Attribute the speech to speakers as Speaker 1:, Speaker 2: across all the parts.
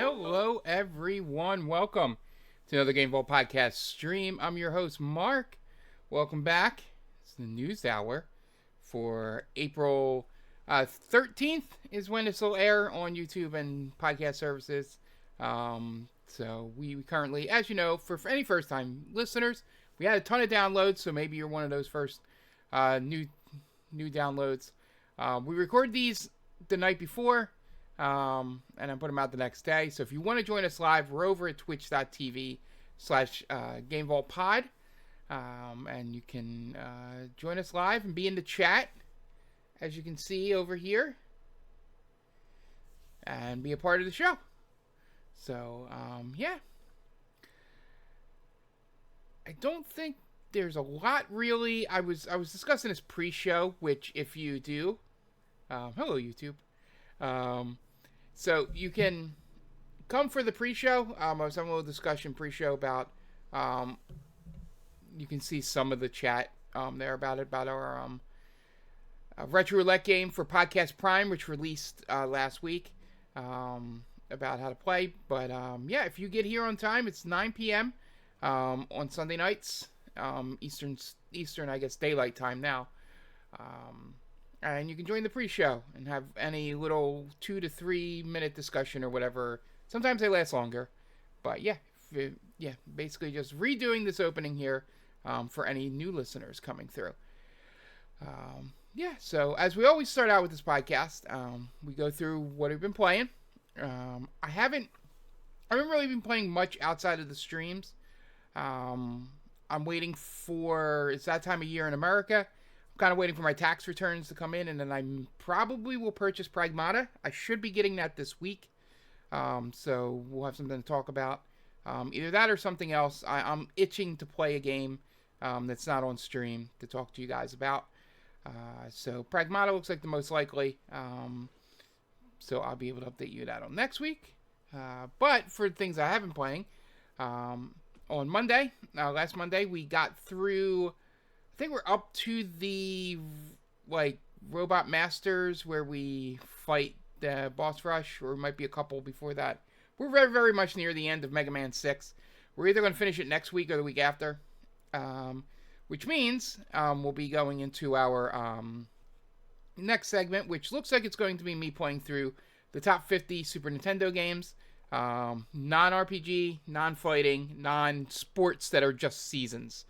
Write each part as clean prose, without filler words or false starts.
Speaker 1: Hello, everyone. Welcome to another Game Vault podcast stream. I'm your host, Mark. Welcome back. It's the news hour for April 13th is when this will air on YouTube and podcast services. So we currently, as you know, for any first-time listeners, we had a ton of downloads. So maybe you're one of those first new downloads. We record these the night before. And I put them out the next day. So if you want to join us live, we're over at twitch.tv/GameVaultPod. And you can join us live and be in the chat, as you can see over here, and be a part of the show. So, yeah. I don't think there's a lot really. I was discussing this pre-show, which if you do, hello YouTube. So you can come for the pre-show. I was having a little discussion pre-show about, you can see some of the chat there about our Retro Roulette game for Podcast Prime, which released last week, about how to play. But yeah, if you get here on time, it's 9 p.m. On Sunday nights, Eastern, I guess, daylight time now. And you can join the pre-show and have any little 2 to 3 minute discussion or whatever. Sometimes they last longer. But yeah, basically just redoing this opening here for any new listeners coming through. Yeah, so as we always start out with this podcast, we go through what we've been playing. I haven't really been playing much outside of the streams. I'm waiting for, it's that time of year in America. Kind of waiting for my tax returns to come in, and then I probably will purchase Pragmata. I should be getting that this week, so we'll have something to talk about. Either that or something else. I'm itching to play a game that's not on stream to talk to you guys about. So Pragmata looks like the most likely, so I'll be able to update you that on next week. But for things I have been playing, on Monday, last Monday, we got through... I think we're up to the, Robot Masters where we fight the boss rush, or it might be a couple before that. We're very, very much near the end of Mega Man 6. We're either going to finish it next week or the week after, which means we'll be going into our next segment, which looks like it's going to be me playing through the top 50 Super Nintendo games, non-RPG, non-fighting, non-sports that are just seasons.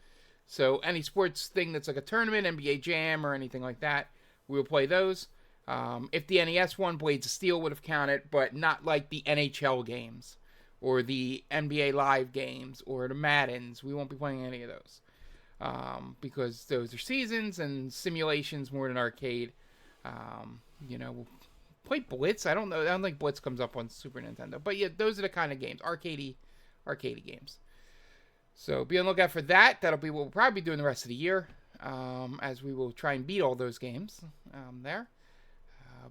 Speaker 1: So any sports thing that's like a tournament, NBA Jam, or anything like that, we'll play those. If the NES one, Blades of Steel would have counted, but not like the NHL games, or the NBA Live games, or the Maddens. We won't be playing any of those. Because those are seasons and simulations more than arcade. We'll play Blitz. I don't think Blitz comes up on Super Nintendo. But yeah, those are the kind of games. Arcadey games. So be on the lookout for that. That'll be what we'll probably be doing the rest of the year, as we will try and beat all those games there.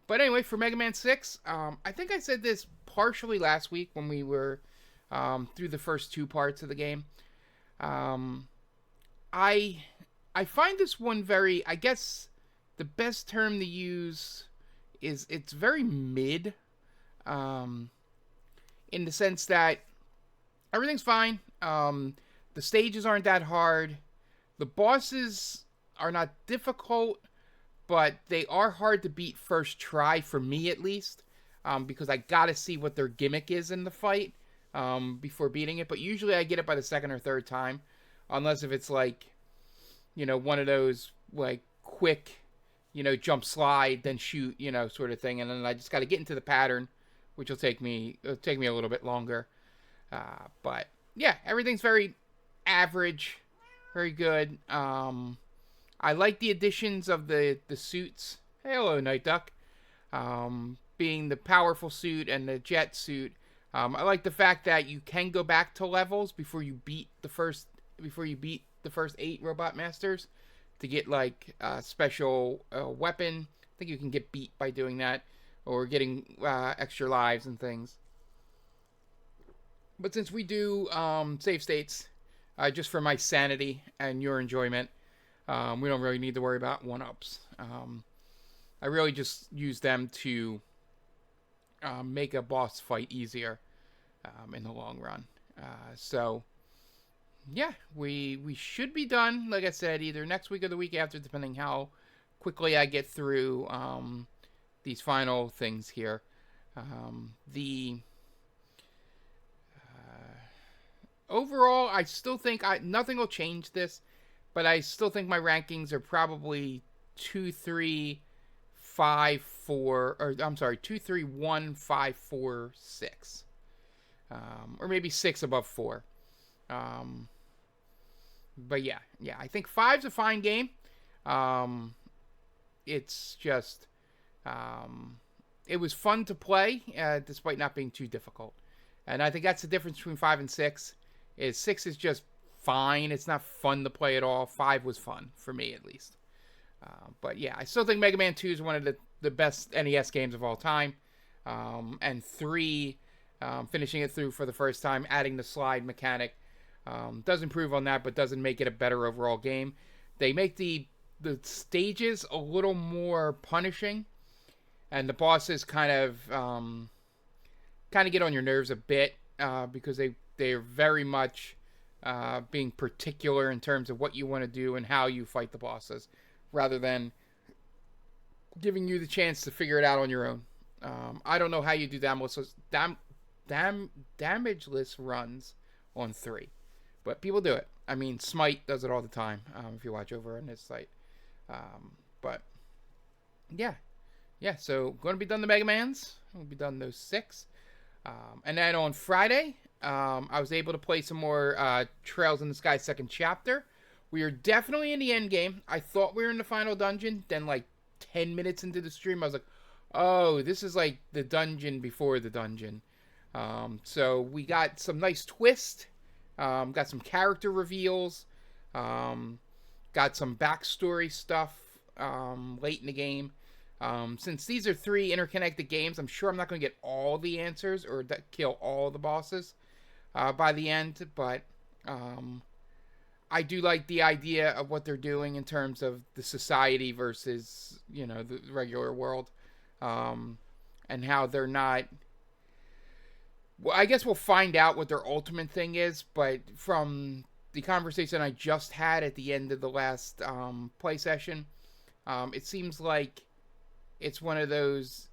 Speaker 1: But anyway, for Mega Man 6, I think I said this partially last week when we were through the first two parts of the game. I find this one very, I guess the best term to use is it's very mid, in the sense that everything's fine. The stages aren't that hard. The bosses are not difficult, but they are hard to beat first try, for me at least, because I gotta see what their gimmick is in the fight before beating it. But usually I get it by the second or third time, unless if it's like, one of those like quick, jump slide, then shoot, sort of thing. And then I just got to get into the pattern, which will take me a little bit longer. But yeah, everything's very average, very good. I like the additions of the suits. Hey, hello, Night Duck. Being the powerful suit and the jet suit. I like the fact that you can go back to levels before you beat the first 8 Robot Masters to get like a special weapon. I think you can get beat by doing that, or getting extra lives and things. But since we do save states, just for my sanity and your enjoyment, we don't really need to worry about 1-ups. I really just use them to make a boss fight easier. in the long run. So yeah, we should be done. Like I said, either next week or the week after, depending how quickly I get through these final things here. The overall, I still think nothing will change this, but I still think my rankings are probably 2, 3, 5, 4, or I'm sorry, 2, 3, 1, 5, 4, 6, or maybe 6 above 4. But yeah, I think five's a fine game. It's just, it was fun to play, despite not being too difficult. And I think that's the difference between 5 and 6. Is 6 is just fine. It's not fun to play at all. 5 was fun for me, at least. But yeah, I still think Mega Man 2 is one of the best NES games of all time. And 3, finishing it through for the first time, adding the slide mechanic, does improve on that, but doesn't make it a better overall game. They make the stages a little more punishing, and the bosses kind of get on your nerves a bit, because they're very much being particular in terms of what you want to do and how you fight the bosses, rather than giving you the chance to figure it out on your own. I don't know how you do damageless runs on 3, but people do it. I mean, Smite does it all the time, if you watch over on his site. But yeah, so going to be done the Mega Mans. We'll be done those 6. And then on Friday, I was able to play some more Trails in the Sky second chapter. We are definitely in the end game. I thought we were in the final dungeon. Then like 10 minutes into the stream, I was like, oh, this is like the dungeon before the dungeon. So we got some nice twist. Got some character reveals. Got some backstory stuff late in the game. Since these are 3 interconnected games, I'm sure I'm not going to get all the answers or kill all the bosses by the end, but I do like the idea of what they're doing in terms of the society versus, the regular world, and how they're not... Well, I guess we'll find out what their ultimate thing is, but from the conversation I just had at the end of the last play session, it seems like it's one of those,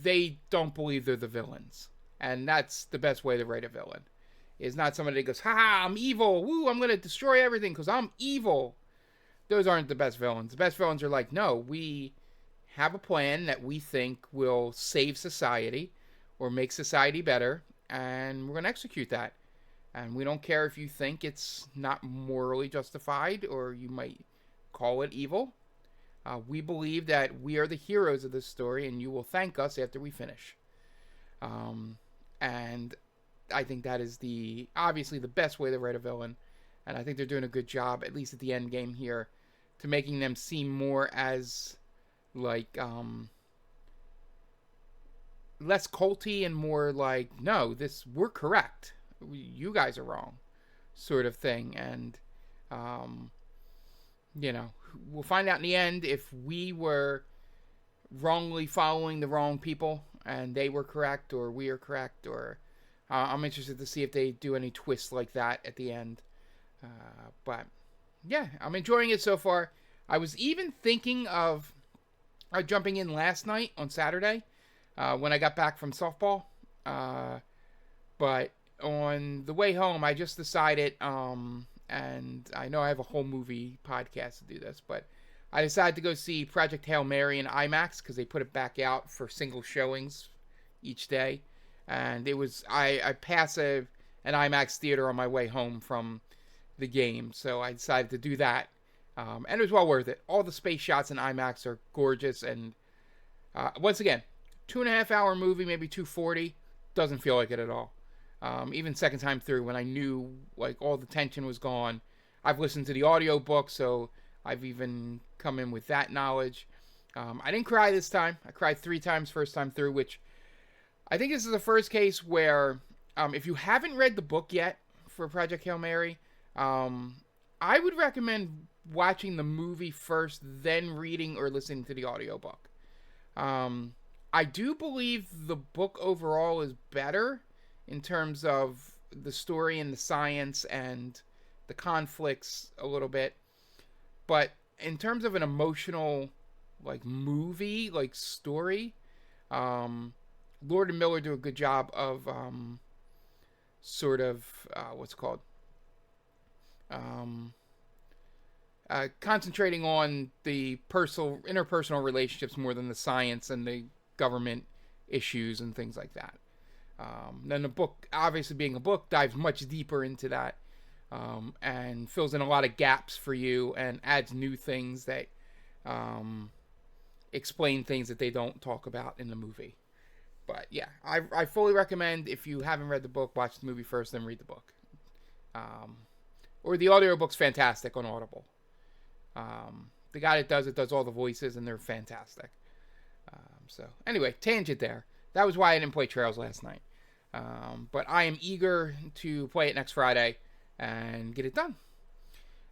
Speaker 1: they don't believe they're the villains. And that's the best way to write a villain. Is not somebody that goes, ha, I'm evil, woo, I'm going to destroy everything because I'm evil. Those aren't the best villains. The best villains are like, no, we have a plan that we think will save society or make society better, and we're going to execute that. And we don't care if you think it's not morally justified or you might call it evil. We believe that we are the heroes of this story, and you will thank us after we finish. And I think that is obviously the best way to write a villain. And I think they're doing a good job, at least at the end game here, to making them seem more as like less culty and more like, no, we're correct. You guys are wrong, sort of thing. And we'll find out in the end if we were wrongly following the wrong people and they were correct, or we are correct, or I'm interested to see if they do any twists like that at the end. But yeah, I'm enjoying it so far. I was even thinking of jumping in last night on Saturday when I got back from softball. But on the way home, I just decided, and I know I have a whole movie podcast to do this, but I decided to go see Project Hail Mary in IMAX because they put it back out for single showings each day. And it was, I passed an IMAX theater on my way home from the game, so I decided to do that. And it was well worth it. All the space shots in IMAX are gorgeous, and once again, 2.5 hour movie, maybe 2:40, doesn't feel like it at all. Even second time through, when I knew like all the tension was gone. I've listened to the audio book, so I've even come in with that knowledge. I didn't cry this time. I cried 3 times first time through, which I think this is the first case where, if you haven't read the book yet for Project Hail Mary, I would recommend watching the movie first, then reading or listening to the audiobook. I do believe the book overall is better in terms of the story and the science and the conflicts a little bit. But in terms of an emotional, like, movie, like, story, Lord and Miller do a good job of sort of what's it called? Concentrating on the interpersonal relationships more than the science and the government issues and things like that. Then the book, obviously being a book, dives much deeper into that and fills in a lot of gaps for you and adds new things that explain things that they don't talk about in the movie. But yeah, I fully recommend, if you haven't read the book, watch the movie first, then read the book. Or the audiobook's fantastic on Audible. The guy that does all the voices, and they're fantastic. So anyway, tangent there. That was why I didn't play Trails last night. But I am eager to play it next Friday and get it done.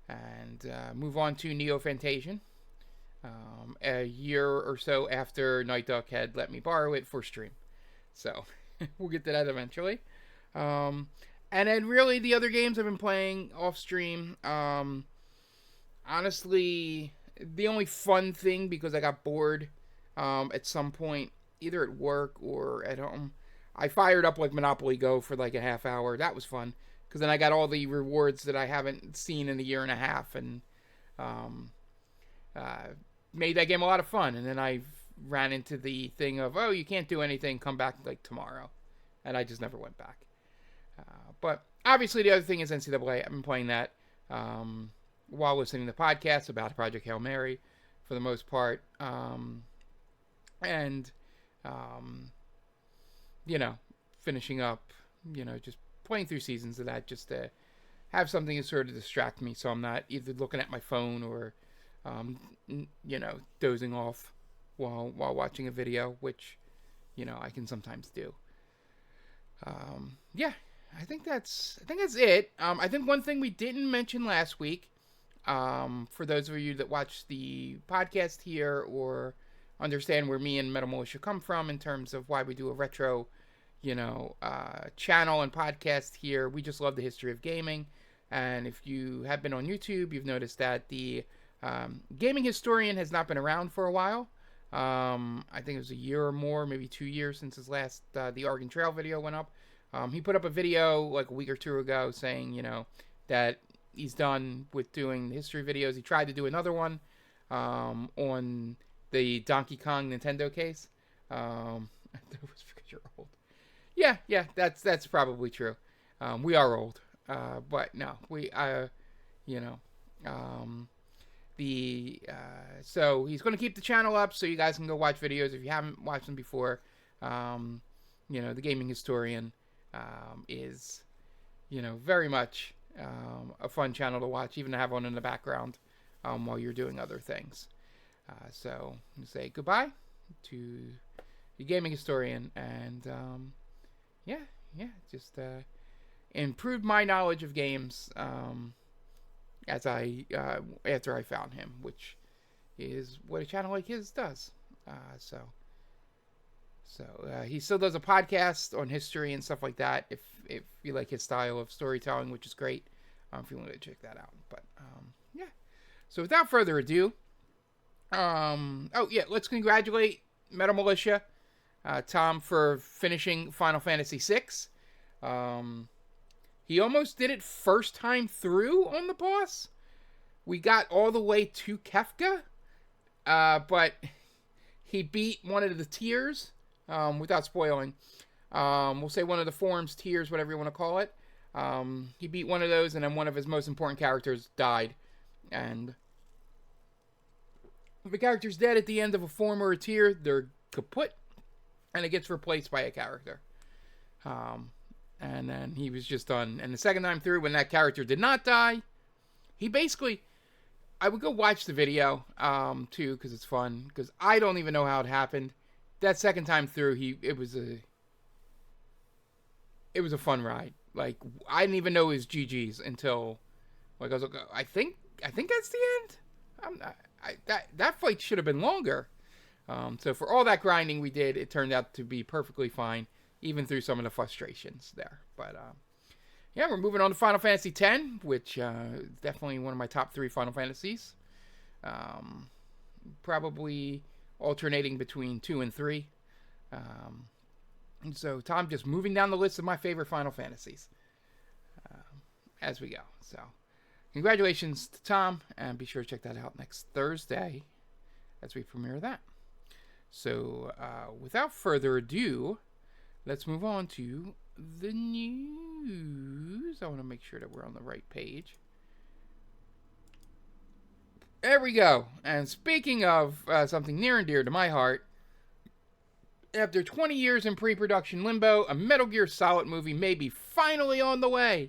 Speaker 1: And move on to Neo Fantasian. A year or so after Night Duck had let me borrow it for stream. So we'll get to that eventually. And then really the other games I've been playing off stream. Honestly, the only fun thing, because I got bored at some point, either at work or at home, I fired up like Monopoly Go for like a half hour. That was fun, because then I got all the rewards that I haven't seen in a year and a half, and made that game a lot of fun. And then I ran into the thing of, oh, you can't do anything, come back like tomorrow, and I just never went back. But obviously the other thing is NCAA. I've been playing that while listening to podcasts about Project Hail Mary for the most part. And finishing up, just playing through seasons of that, just to have something to sort of distract me, so I'm not either looking at my phone or, dozing off while watching a video, which, I can sometimes do. Yeah, I think that's it. I think one thing we didn't mention last week, for those of you that watch the podcast here or understand where me and Metal Militia come from in terms of why we do a retro, channel and podcast here. We just love the history of gaming. And if you have been on YouTube, you've noticed that the Gaming Historian has not been around for a while. I think it was a year or more, maybe 2 years since his last, the Oregon Trail video went up. He put up a video like a week or two ago saying, that he's done with doing history videos. He tried to do another one on the Donkey Kong Nintendo case. That was because you're old. Yeah, that's probably true. We are old. But no, we, so he's going to keep the channel up so you guys can go watch videos if you haven't watched them before. The Gaming Historian is, very much a fun channel to watch, even to have on in the background while you're doing other things. So say goodbye to the Gaming Historian, and just improved my knowledge of games as after I found him, which is what a channel like his does. So he still does a podcast on history and stuff like that. If you like his style of storytelling, which is great, if you want to check that out. But so without further ado, let's congratulate Metal Militia, Tom, for finishing Final Fantasy VI. He almost did it first time through on the boss. We got all the way to Kefka, but he beat one of the tiers, without spoiling. We'll say one of the forms, tiers, whatever you want to call it. He beat one of those, and then one of his most important characters died. And if a character's dead at the end of a form or a tier, they're kaput, and it gets replaced by a character. And then he was just done. And the second time through, when that character did not die, he basically, I would go watch the video, too, because it's fun, because I don't even know how it happened. That second time through, it was a fun ride. Like, I didn't even know it was GG's until, like, I was like, I think that's the end. That fight should have been longer. So for all that grinding we did, it turned out to be perfectly fine. even through some of the frustrations there. But yeah, we're moving on to Final Fantasy X, which is definitely one of my top 3 Final Fantasies. Probably alternating between 2 and 3. And so Tom just moving down the list of my favorite Final Fantasies as we go. So congratulations to Tom, and be sure to check that out next Thursday as we premiere that. So without further ado, let's move on to the news. I want to make sure that we're on the right page. There we go. And speaking of something near and dear to my heart, after 20 years in pre-production limbo, a Metal Gear Solid movie may be finally on the way.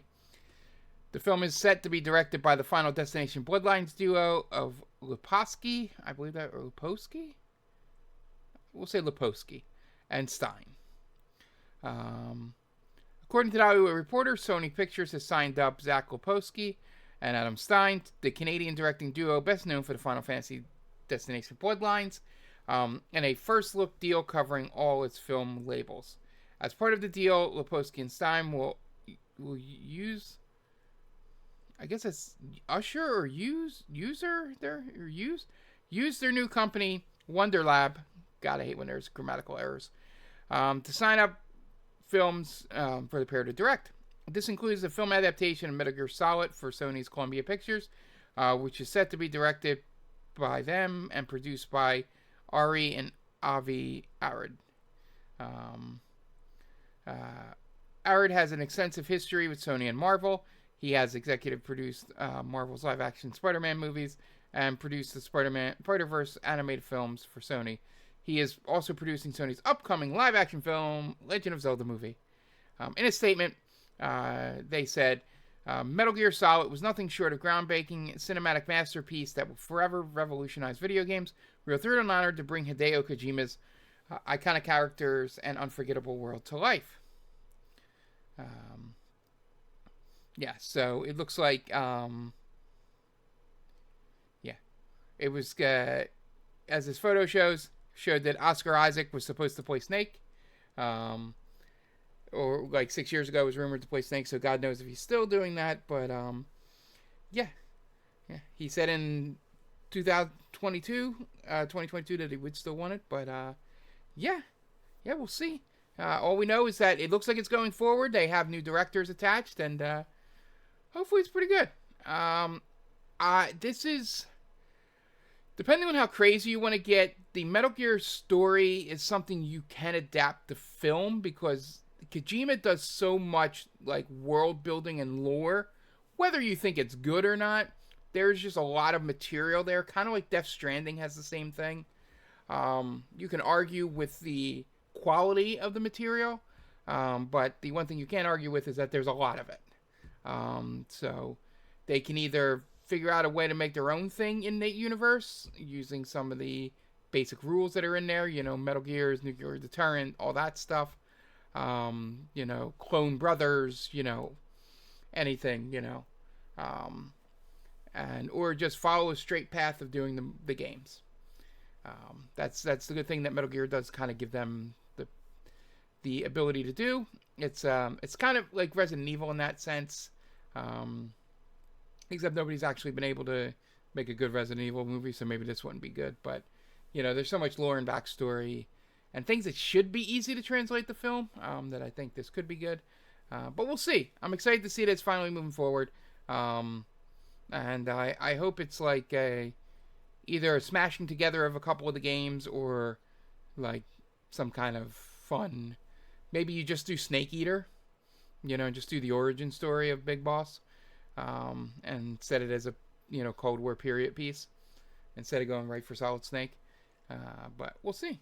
Speaker 1: The film is set to be directed by the Final Destination Bloodlines duo of Leposky, I believe that, or Leposky? We'll say Leposky, and Stein. According to the Hollywood Reporter, Sony Pictures has signed up Zach Leposky and Adam Stein, the Canadian directing duo best known for the Final Fantasy Destination Bloodlines, in a first-look deal covering all its film labels. As part of the deal, Leposky and Stein will use, I guess it's Usher or use their new company, Wonder Lab. God, I hate when there's grammatical errors. To sign up films for the pair to direct. This includes the film adaptation of Metal Gear Solid for Sony's Columbia Pictures, which is set to be directed by them and produced by Ari and Avi Arad. Arad has an extensive history with Sony and Marvel. He has executive produced Marvel's live-action Spider-Man movies and produced the Spider-Verse animated films for Sony. He is also producing Sony's upcoming live-action film, Legend of Zelda movie. In a statement, they said, Metal Gear Solid was nothing short of groundbreaking cinematic masterpiece that will forever revolutionize video games. We are thrilled and honored to bring Hideo Kojima's iconic characters and unforgettable world to life. Yeah, so it looks like, it was, as this photo showed that Oscar Isaac was supposed to play Snake. Or like 6 years ago was rumored to play Snake, so God knows if he's still doing that. But yeah, he said in 2022 that he would still want it. But yeah, we'll see. All we know is that it looks like it's going forward. They have new directors attached, and hopefully it's pretty good. This is, depending on how crazy you want to get, the Metal Gear story is something you can adapt to film, because Kojima does so much like world building and lore. Whether you think it's good or not, there's just a lot of material there. Kind of like Death Stranding has the same thing. You can argue with the quality of the material, but the one thing you can't argue with is that there's a lot of it. So they can either figure out a way to make their own thing in the universe using some of the basic rules that are in there, Metal Gear's nuclear deterrent, all that stuff. Clone brothers, anything, and or just follow a straight path of doing the games. That's the good thing that Metal Gear does kind of give them the ability to do. It's kind of like Resident Evil in that sense, except nobody's actually been able to make a good Resident Evil movie, so maybe this wouldn't be good. But there's so much lore and backstory and things that should be easy to translate the film, that I think this could be good. But we'll see. I'm excited to see that it's finally moving forward. And I hope it's like either a smashing together of a couple of the games, or like some kind of fun. Maybe you just do Snake Eater, just do the origin story of Big Boss, and set it as a, Cold War period piece instead of going right for Solid Snake. But we'll see.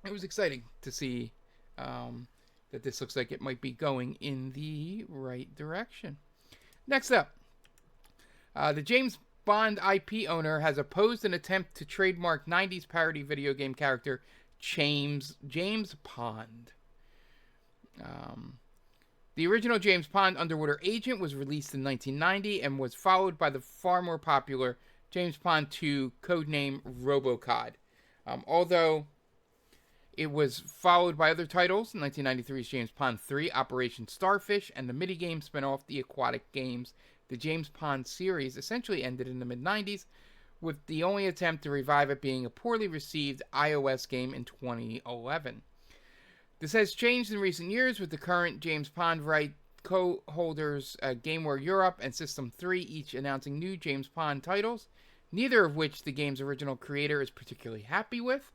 Speaker 1: It was exciting to see that this looks like it might be going in the right direction. Next up, the James Bond IP owner has opposed an attempt to trademark 90s parody video game character James Pond. The original James Pond underwater agent was released in 1990 and was followed by the far more popular James Pond 2, codename Robocod. Although It was followed by other titles, 1993's James Pond 3, Operation Starfish, and the minigame spin-off, The Aquatic Games. The James Pond series essentially ended in the mid-90s, with the only attempt to revive it being a poorly received iOS game in 2011. This has changed in recent years, with the current James Pond right co-holders GameWare Europe and System 3 each announcing new James Pond titles, neither of which the game's original creator is particularly happy with.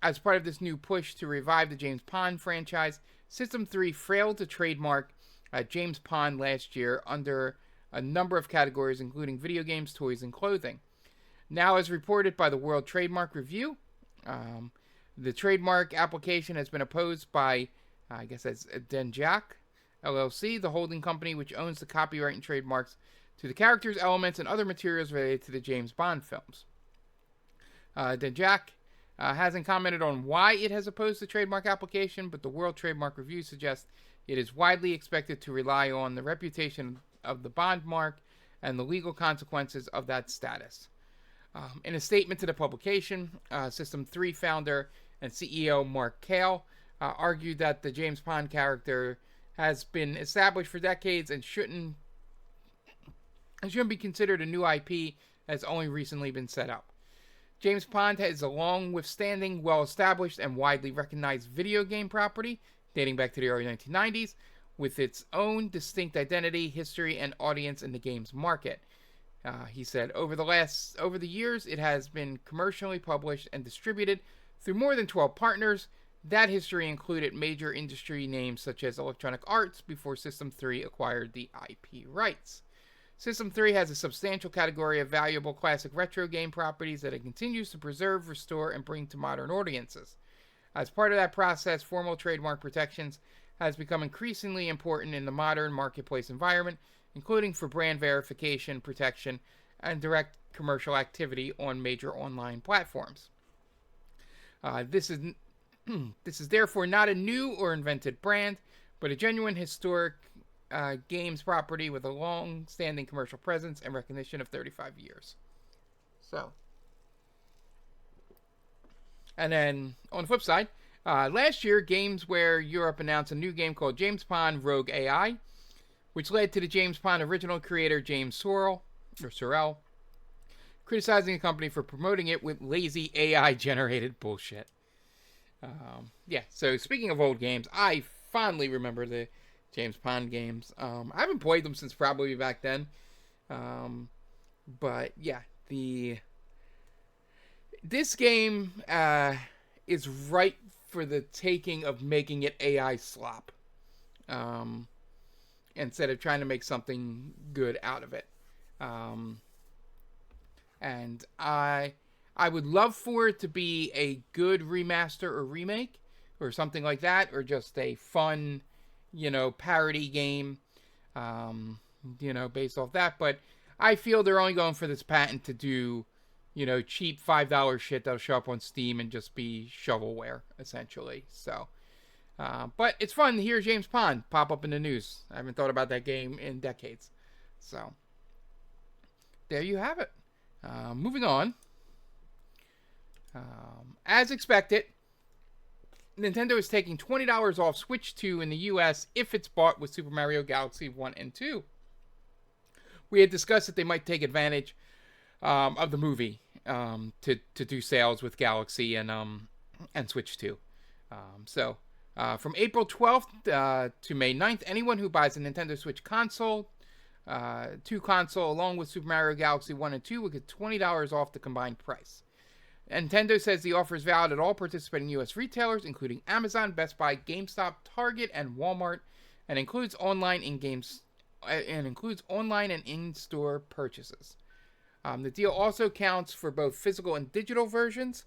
Speaker 1: As part of this new push to revive the James Pond franchise, System 3 failed to trademark James Pond last year under a number of categories, including video games, toys, and clothing. Now, as reported by the World Trademark Review, the trademark application has been opposed by, I guess that's Denjak LLC, the holding company which owns the copyright and trademarks to the characters, elements, and other materials related to the James Bond films. Denjak hasn't commented on why it has opposed the trademark application, but the World Trademark Review suggests it is widely expected to rely on the reputation of the Bond mark and the legal consequences of that status. In a statement to the publication, System 3 founder and CEO Mark Cale argued that the James Pond character has been established for decades and shouldn't be considered a new IP, as only recently been set up. James Pond is a long-withstanding, well-established, and widely recognized video game property dating back to the early 1990s, with its own distinct identity, history, and audience in the games market. He said, over the years, it has been commercially published and distributed through more than 12 partners. That history included major industry names such as Electronic Arts before System 3 acquired the IP rights. System 3 has a substantial category of valuable classic retro game properties that it continues to preserve, restore, and bring to modern audiences. As part of that process, formal trademark protections has become increasingly important in the modern marketplace environment, including for brand verification, protection, and direct commercial activity on major online platforms. This is therefore not a new or invented brand, but a genuine historic games property with a long-standing commercial presence and recognition of 35 years. So, and then on the flip side, last year, GamesWare Europe announced a new game called James Pond Rogue AI, which led to the James Pond original creator James Sorrell criticizing the company for promoting it with lazy AI-generated bullshit. So speaking of old games, I fondly remember the James Pond games. I haven't played them since probably back then. But yeah, this game is ripe for the taking of making it AI slop. Instead of trying to make something good out of it. And I would love for it to be a good remaster or remake or something like that, or just a fun, parody game, based off that. But I feel they're only going for this patent to do, cheap $5 shit that'll show up on Steam and just be shovelware, essentially. So, but it's fun to hear James Pond pop up in the news. I haven't thought about that game in decades. So, there you have it. Moving on. As expected, Nintendo is taking $20 off Switch 2 in the US if it's bought with Super Mario Galaxy 1 and 2. We had discussed that they might take advantage of the movie to do sales with Galaxy and Switch 2. From April 12th to May 9th, anyone who buys a Nintendo Switch console, 2 console, along with Super Mario Galaxy 1 and 2 will get $20 off the combined price. Nintendo says the offer is valid at all participating U.S. retailers, including Amazon, Best Buy, GameStop, Target, and Walmart, and includes online and in-store purchases. The deal also counts for both physical and digital versions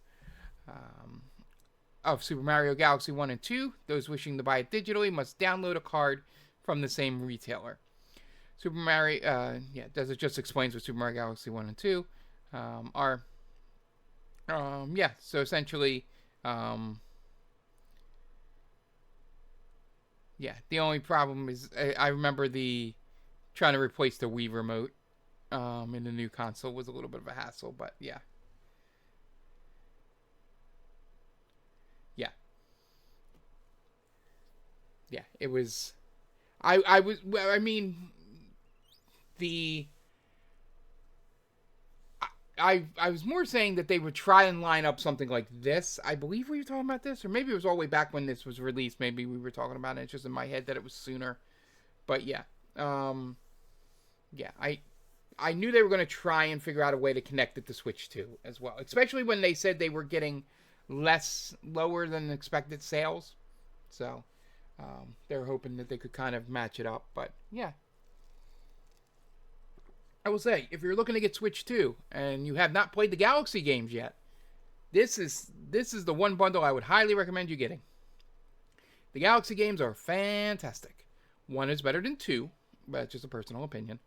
Speaker 1: of Super Mario Galaxy 1 and 2. Those wishing to buy it digitally must download a card from the same retailer. Super Mario, it just explains what Super Mario Galaxy 1 and 2 are. So essentially, the only problem is I remember trying to replace the Wii remote in the new console was a little bit of a hassle, but yeah. Yeah, it was. I was. Well, I mean, the. I was more saying that they would try and line up something like this. I believe we were talking about this, or maybe it was all the way back when this was released. Maybe we were talking about it. It's just in my head that it was sooner. But yeah, yeah. I knew they were going to try and figure out a way to connect it to Switch 2 as well, especially when they said they were getting lower than expected sales. So they were hoping that they could kind of match it up. But yeah, I will say, if you're looking to get Switch 2 and you have not played the Galaxy games yet, this is the one bundle I would highly recommend you getting. The Galaxy games are fantastic. One is better than two, but it's just a personal opinion.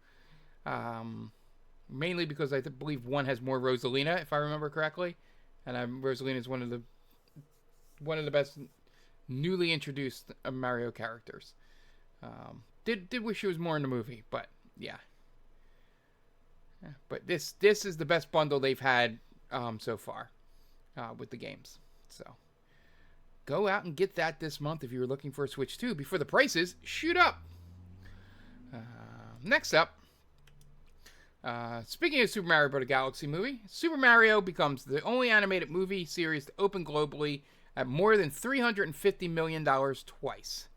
Speaker 1: Mainly because I believe one has more Rosalina, if I remember correctly, and Rosalina is one of the best newly introduced Mario characters. Did wish she was more in the movie, but yeah. But this is the best bundle they've had so far with the games. So go out and get that this month if you were looking for a Switch 2 before the prices shoot up. Next up, speaking of Super Mario Bros. Galaxy movie, Super Mario becomes the only animated movie series to open globally at more than $350 million twice.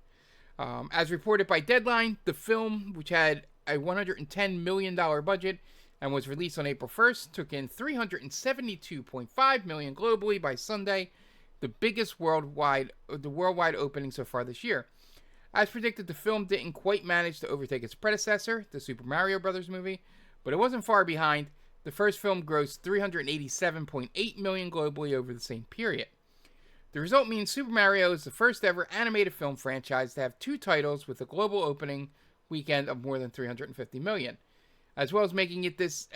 Speaker 1: As reported by Deadline, the film, which had a $110 million budget and was released on April 1st, took in $372.5 million globally by Sunday, the biggest worldwide opening so far this year. As predicted, the film didn't quite manage to overtake its predecessor, the Super Mario Bros. Movie, but it wasn't far behind. The first film grossed $387.8 million globally over the same period. The result means Super Mario is the first ever animated film franchise to have two titles with a global opening weekend of more than $350 million. As well as making this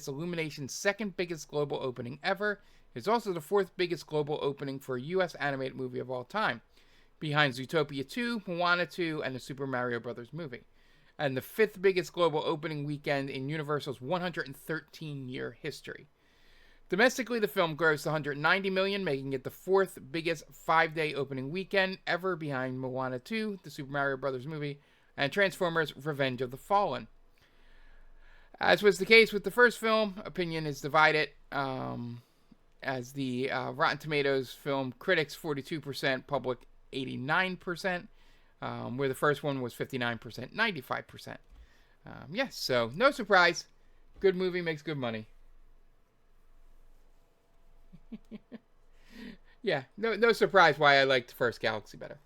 Speaker 1: Illumination's second biggest global opening ever, it's also the fourth biggest global opening for a U.S. animated movie of all time, behind Zootopia 2, Moana 2, and the Super Mario Bros. Movie, and the fifth biggest global opening weekend in Universal's 113-year history. Domestically, the film grossed $190 million, making it the fourth biggest 5-day opening weekend ever, behind Moana 2, the Super Mario Bros. Movie, and Transformers: Revenge of the Fallen. As was the case with the first film, opinion is divided, as the Rotten Tomatoes film critics 42%, public 89%, where the first one was 59%, 95%. Yes, so no surprise. Good movie makes good money. Yeah, no surprise why I liked the first Galaxy better.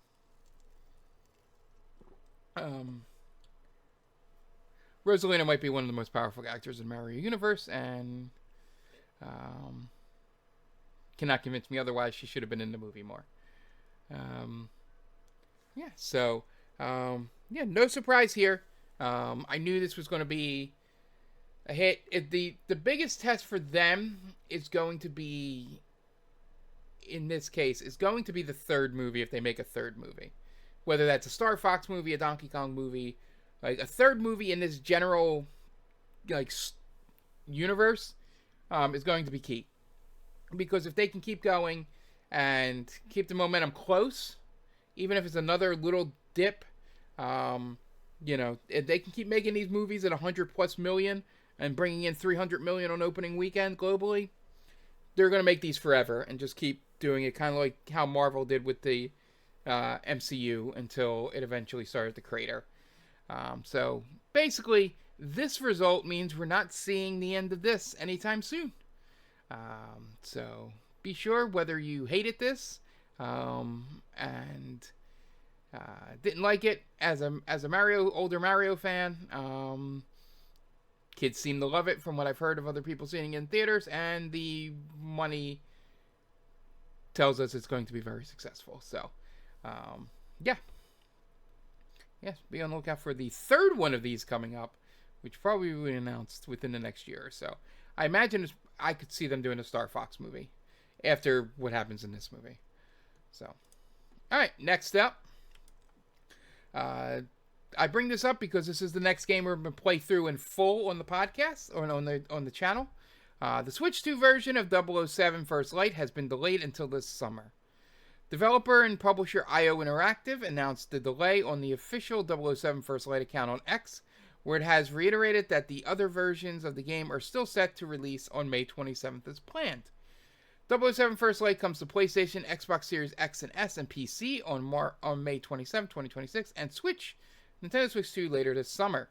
Speaker 1: Rosalina might be one of the most powerful actors in Mario universe, and cannot convince me otherwise. She should have been in the movie more. Yeah, so yeah, no surprise here. I knew this was going to be a hit. The biggest test for them is going to be, in this case, is going to be the third movie, if they make a third movie. Whether that's a Star Fox movie, a Donkey Kong movie, like a third movie in this general universe is going to be key. Because if they can keep going and keep the momentum close, even if it's another little dip, if they can keep making these movies at 100+ million and bringing in 300 million on opening weekend globally, they're going to make these forever and just keep doing it, kind of like how Marvel did with the MCU until it eventually started to crater. So basically, this result means we're not seeing the end of this anytime soon. So be sure, whether you hated this and didn't like it as a older Mario fan, kids seem to love it from what I've heard of other people seeing it in theaters, and the money tells us it's going to be very successful. So yeah. Yes, be on the lookout for the third one of these coming up, which probably will be announced within the next year or so. I imagine I could see them doing a Star Fox movie after what happens in this movie. So, all right, next up. I bring this up because this is the next game we're going to play through in full on the podcast, or on the channel. The Switch 2 version of 007 First Light has been delayed until this summer. Developer and publisher IO Interactive announced the delay on the official 007 First Light account on X, where it has reiterated that the other versions of the game are still set to release on May 27th as planned. 007 First Light comes to PlayStation, Xbox Series X and S, and PC on May 27, 2026, and Switch, Nintendo Switch 2 later this summer.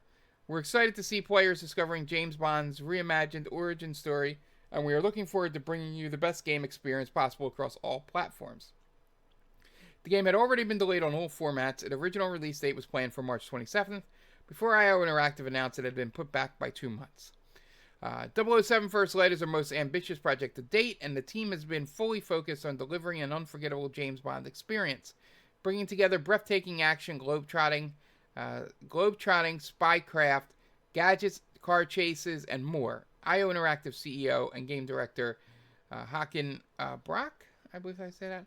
Speaker 1: We're excited to see players discovering James Bond's reimagined origin story, and we are looking forward to bringing you the best game experience possible across all platforms. The game had already been delayed on all formats. Its original release date was planned for March 27th, before IO Interactive announced it had been put back by 2 months. 007 First Light is our most ambitious project to date, and the team has been fully focused on delivering an unforgettable James Bond experience, bringing together breathtaking action, globetrotting, spycraft, gadgets, car chases, and more. IO Interactive CEO and game director Hakan Brock, I believe I say that,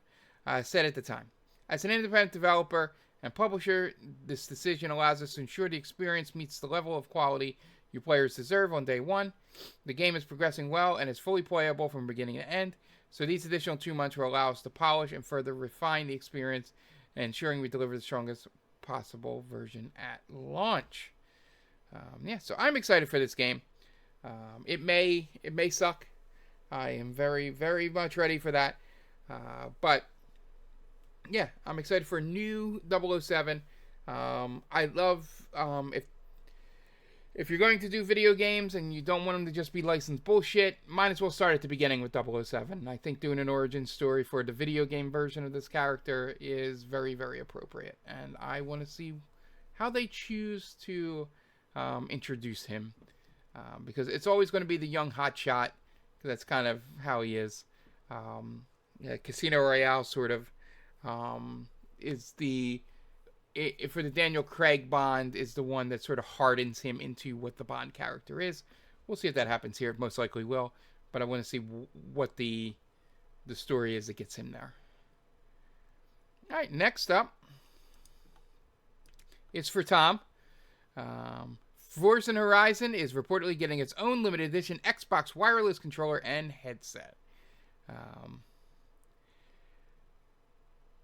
Speaker 1: said at the time. As an independent developer and publisher, this decision allows us to ensure the experience meets the level of quality you players deserve on day one. The game is progressing well and is fully playable from beginning to end, so these additional 2 months will allow us to polish and further refine the experience, and ensuring we deliver the strongest possible version at launch. So I'm excited for this game. It may suck. I am very, very much ready for that. But yeah, I'm excited for new 007. I love if you're going to do video games and you don't want them to just be licensed bullshit, might as well start at the beginning with 007. I think doing an origin story for the video game version of this character is very, very appropriate. And I want to see how they choose to introduce him. Because it's always going to be the young hotshot, because that's kind of how he is. Casino Royale sort of is for the Daniel Craig Bond, is the one that sort of hardens him into what the Bond character is. We'll see if that happens here. It most likely will. But I want to see what the story is that gets him there. All right, next up, it's for Tom. Forza Horizon is reportedly getting its own limited edition Xbox wireless controller and headset.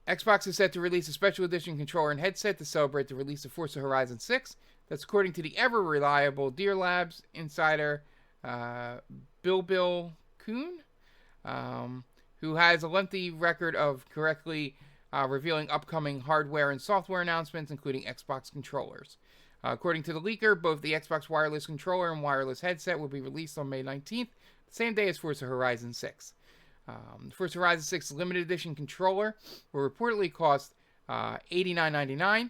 Speaker 1: Xbox is set to release a special edition controller and headset to celebrate the release of Forza Horizon 6. That's according to the ever-reliable Deer Labs insider Bill Kuhn, who has a lengthy record of correctly revealing upcoming hardware and software announcements, including Xbox controllers. According to the leaker, both the Xbox wireless controller and wireless headset will be released on May 19th, the same day as Forza Horizon 6. Forza Horizon 6 limited edition controller will reportedly cost $89.99,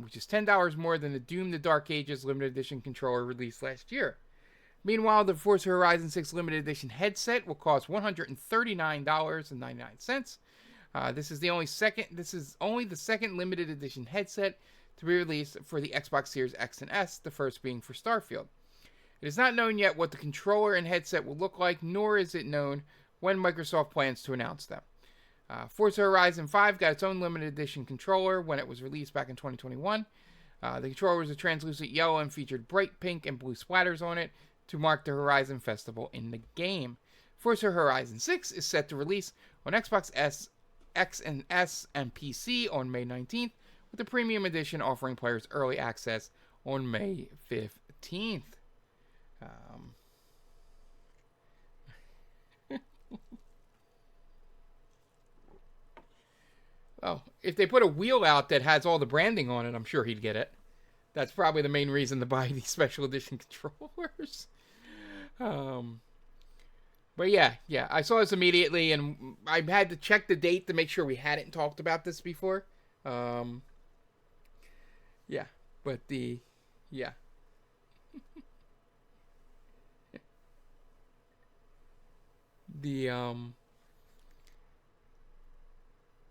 Speaker 1: which is $10 more than the Doom the Dark Ages limited edition controller released last year. Meanwhile, the Forza Horizon 6 limited edition headset will cost $139.99. This is only the second limited edition headset to be released for the Xbox Series X and S, the first being for Starfield. It is not known yet what the controller and headset will look like, nor is it known when Microsoft plans to announce them. Forza Horizon 5 got its own limited edition controller when it was released back in 2021. The controller was a translucent yellow and featured bright pink and blue splatters on it to mark the Horizon Festival in the game. Forza Horizon 6 is set to release on Xbox X and S, and PC on May 19th, with the premium edition offering players early access on May 15th. Well, if they put a wheel out that has all the branding on it, I'm sure he'd get it. That's probably the main reason to buy these special edition controllers. But yeah, I saw this immediately, and I had to check the date to make sure we hadn't talked about this before.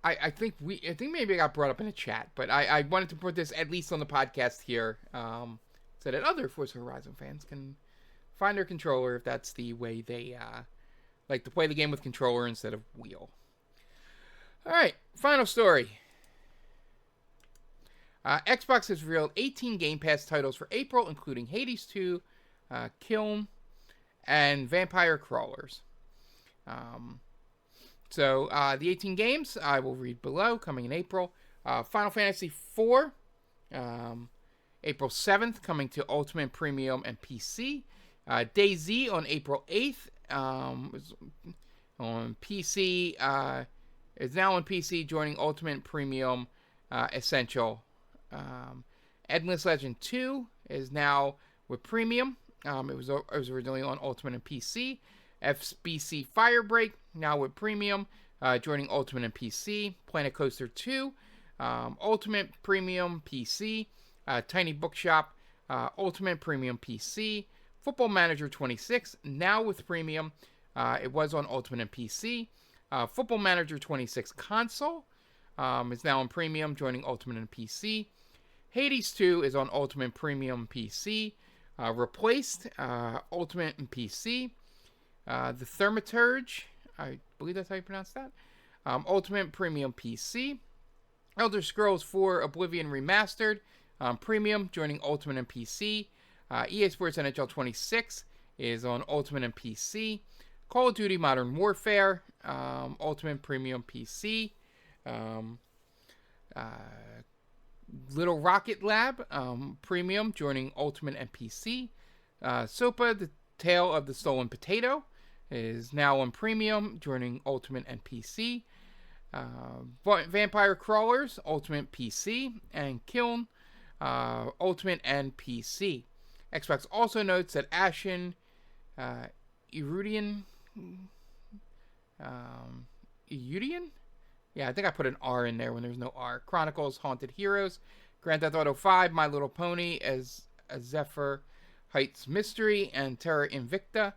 Speaker 1: I think maybe it got brought up in a chat, but I wanted to put this at least on the podcast here, so that other Forza Horizon fans can find their controller if that's the way they like to play the game with controller instead of wheel. All right, final story. Xbox has revealed 18 Game Pass titles for April, including Hades 2, Kiln, and Vampire Crawlers. So the 18 games I will read below, coming in April. Final Fantasy IV, April 7th, coming to Ultimate, Premium, and PC. DayZ on April 8th. On PC, is now on PC, joining Ultimate, Premium, Essential. Endless Legend 2 is now with Premium. It was originally on Ultimate and PC. FBC Firebreak, now with Premium, joining Ultimate and PC. Planet Coaster 2, Ultimate, Premium, PC. Tiny Bookshop, Ultimate, Premium, PC. Football Manager 26, now with Premium. It was on Ultimate and PC. Football Manager 26 console is now on Premium, joining Ultimate and PC. Hades 2 is on Ultimate, Premium, PC. Replaced, Ultimate and PC. The Thaumaturge, I believe that's how you pronounce that. Ultimate, Premium, PC. Elder Scrolls 4 Oblivion Remastered, Premium, joining Ultimate and PC. EA Sports NHL 26 is on Ultimate and PC. Call of Duty Modern Warfare, Ultimate, Premium, PC. Little Rocket Lab, Premium, joining Ultimate and PC. SOPA, The Tale of the Stolen Potato, is now on Premium, joining Ultimate and PC. Vampire Crawlers, Ultimate, PC. And Kiln, Ultimate and PC. Xbox also notes that Ashen Erudian? Yeah, I think I put an R in there when there's no R. Chronicles, Haunted Heroes, Grand Theft Auto 5, My Little Pony as a Zephyr Heights Mystery, and Terra Invicta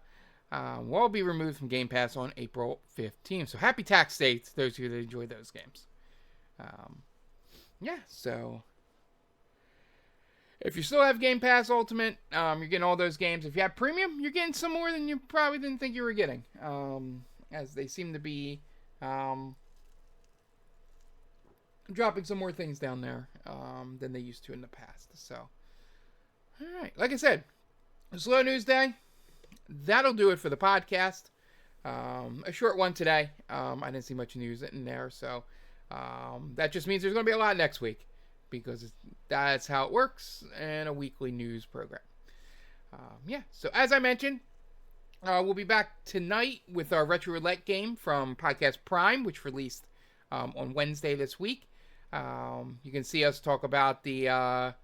Speaker 1: will all be removed from Game Pass on April 15th. So happy tax day to those of you that enjoy those games. Yeah, so if you still have Game Pass Ultimate, you're getting all those games. If you have Premium, you're getting some more than you probably didn't think you were getting. As they seem to be dropping some more things down there than they used to in the past. So, all right. Like I said, a slow news day. That'll do it for the podcast. A short one today. I didn't see much news in there. So, that just means there's going to be a lot next week, because that's how it works in a weekly news program. Yeah, so as I mentioned, we'll be back tonight with our Retro Roulette game from Podcast Prime, which released on Wednesday this week. You can see us talk about the, as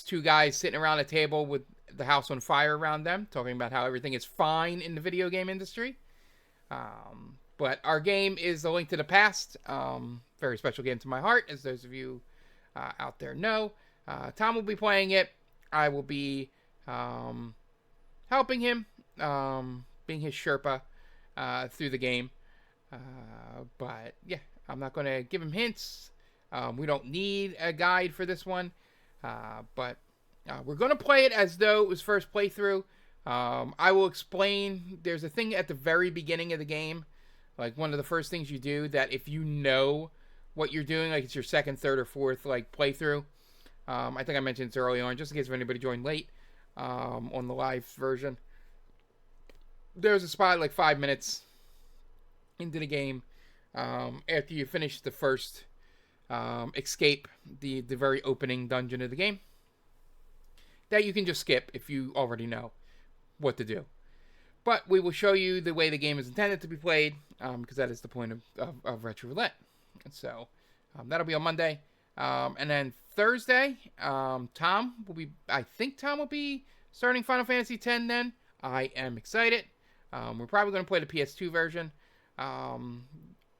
Speaker 1: two guys sitting around a table with the house on fire around them, talking about how everything is fine in the video game industry. But our game is A Link to the Past. Very special game to my heart, as those of you out there know. Tom will be playing it. I will be helping him, being his Sherpa through the game. But yeah, I'm not going to give him hints. We don't need a guide for this one. But we're going to play it as though it was first playthrough. I will explain. There's a thing at the very beginning of the game, like one of the first things you do, that if you know what you're doing, like it's your second, third, or fourth playthrough. I think I mentioned this early on, just in case if anybody joined late on the live version. There's a spot like 5 minutes into the game, after you finish the first escape, the very opening dungeon of the game, that you can just skip if you already know what to do. But we will show you the way the game is intended to be played, because that is the point of Retro Roulette. So that'll be on Monday. And then Thursday, Tom will be starting Final Fantasy X then. I am excited. We're probably going to play the PS2 version,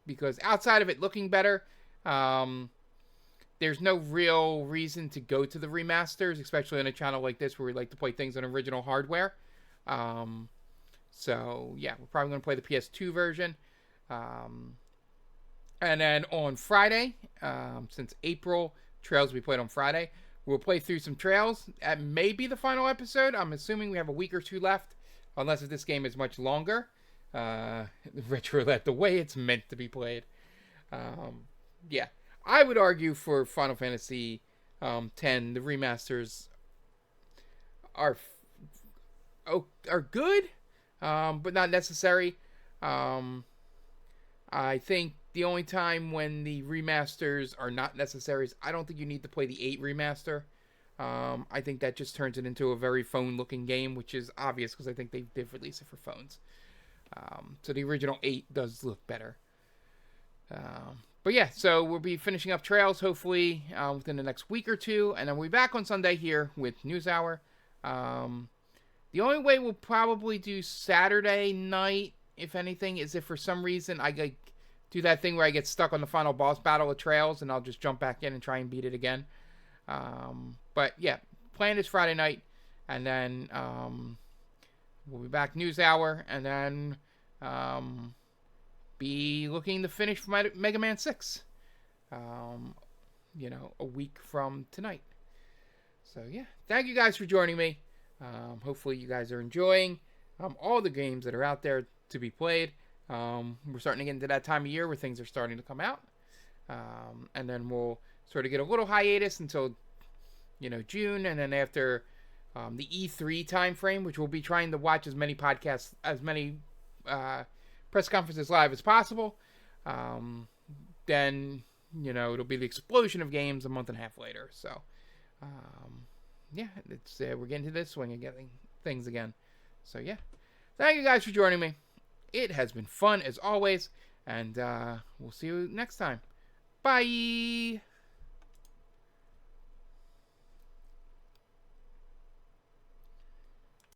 Speaker 1: because outside of it looking better, there's no real reason to go to the remasters, especially on a channel like this where we like to play things on original hardware. So yeah, we're probably going to play the PS2 version. And then on Friday, since April Trails will be played on Friday, we'll play through some Trails. That may be the final episode. I'm assuming we have a week or two left, unless if this game is much longer. Retro Roulette, the way it's meant to be played. Yeah, I would argue for Final Fantasy X, the remasters are good, but not necessary. I think the only time when the remasters are not necessary is I don't think you need to play the 8 remaster. I think that just turns it into a very phone-looking game, which is obvious because I think they've released it for phones. So the original 8 does look better. But yeah, so we'll be finishing up Trails hopefully within the next week or two, and then we'll be back on Sunday here with NewsHour. The only way we'll probably do Saturday night, if anything, is if for some reason I do that thing where I get stuck on the final boss battle of Trails, and I'll just jump back in and try and beat it again. But yeah, plan is Friday night, and then we'll be back NewsHour, and then be looking to finish Mega Man 6. A week from tonight. So yeah, thank you guys for joining me. Hopefully you guys are enjoying all the games that are out there to be played. We're starting to get into that time of year where things are starting to come out. And then we'll sort of get a little hiatus until, June. And then after the E3 time frame, which we'll be trying to watch as many podcasts, as many press conferences live as possible. Then, it'll be the explosion of games a month and a half later. So, yeah, it's we're getting to this swing of getting things again. So, yeah. Thank you guys for joining me. It has been fun as always. And we'll see you next time. Bye.